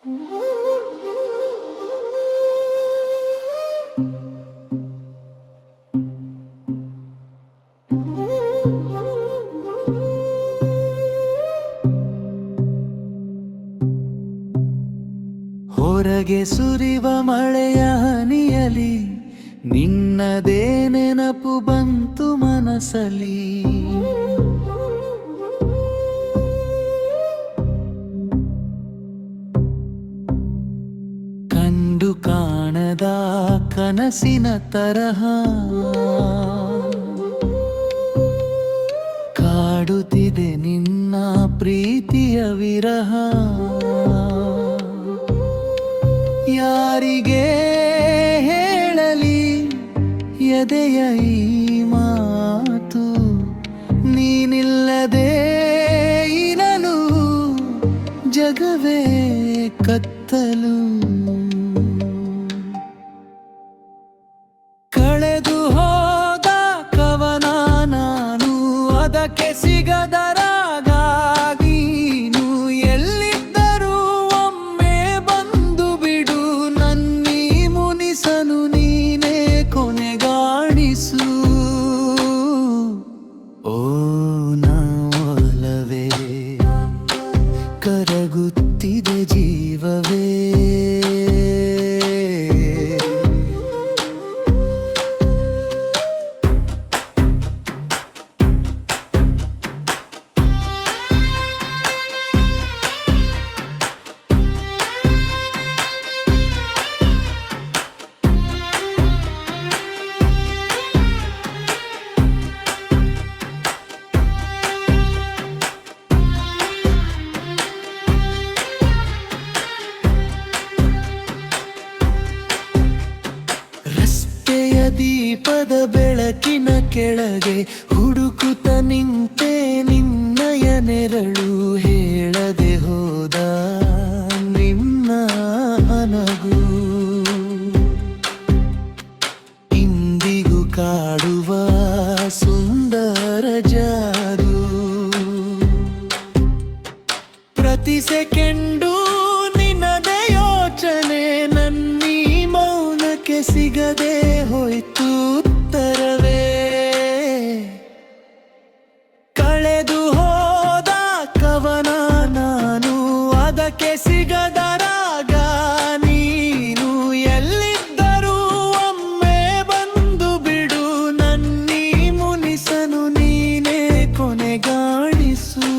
ಹೊರಗೆ ಸುರಿವ ಮಳೆಯ ಹನಿಯಲಿ ನಿನ್ನದೇ ನೆನಪು ಬಂತು ಮನಸಲಿ. ಕಂಡು ಕಾಣದ ಕನಸಿನ ತರಹ ಕಾಡುತ್ತಿದೆ ನಿನ್ನ ಪ್ರೀತಿಯ ವಿರಹ. ಯಾರಿಗೆ ಹೇಳಲಿ ಎದೆಯ ಈ ಮಾತು, ನೀನಿಲ್ಲದೆ ಇರಲು ಜಗವೇ ಕತ್ತಲು. ಕಳೆದು ಹೋದ ಕವನ ನಾನು, ಅದಕ್ಕೆ ಸಿಗದ ರಾಗ ನೀನು. ಎಲ್ಲಿದ್ದರೂ ಒಮ್ಮೆ ಬಂದು ಬಿಡು, ನನ್ನೀ ಮುನಿಸನು ನೀನೇ ಕೊನೆಗಾಣಿಸು. ಓ ನಾವೊಲವೇ ಕರಗುತ್ತಿದೆ ಜೀವವೇ. ದೀಪದ ಬೆಳಕಿನ ಕೆಳಗೆ ಹುಡುಕುತ್ತ ನಿಂತೆ ನಿನ್ನಯ ನೆರಳು. ಹೇಳದೆ ಹೋದ ನಿನ್ನ ನಗು ಇಂದಿಗೂ ಕಾಡುವ ಸುಂದರ ಜಾದು. ಪ್ರತಿ ಸೆಕೆಂಡು ನಿನ್ನದೇ ಯೋಚನೆ, ನನ್ನೀ ಮೌನಕ್ಕೆ ಸಿಗದೆ ಹೋಯ್ತು ಉತ್ತರವೇ. ಕಳೆದು ಹೋದ ಕವನ ನಾನು, ಅದಕ್ಕೆ ಸಿಗದ ರಾಗ ನೀನು. ಎಲ್ಲಿದ್ದರೂ ಒಮ್ಮೆ ಬಂದು ಬಿಡು, ನನ್ನೀ ಮುನಿಸನು ನೀನೇ ಕೊನೆಗಾಣಿಸು.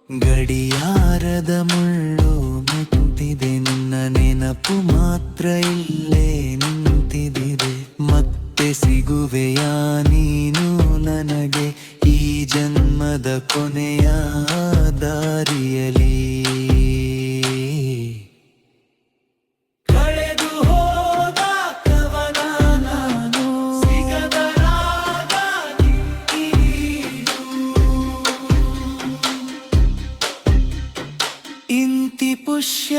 ಗಡಿಯಾರದ ಮುಳ್ಳು ಮೆತ್ತಿದೆ, ನಿನ್ನ ನೆನಪು ಮಾತ್ರ ಇಲ್ಲೇ ನಿಂತಿದೆ. ಮತ್ತೆ ಸಿಗುವೆಯಾ ನೀನು ನನಗೆ ಈ ಜನ್ಮದ ಕೊನೆಯ ದಾರಿಯಲಿ. ಕಳೆದು ಹೋದ ಕವನ ನಾನು, ಸಿಗದ ರಾಗ ನೀನು. ಇಂತಿ ಪುಷ್ಯ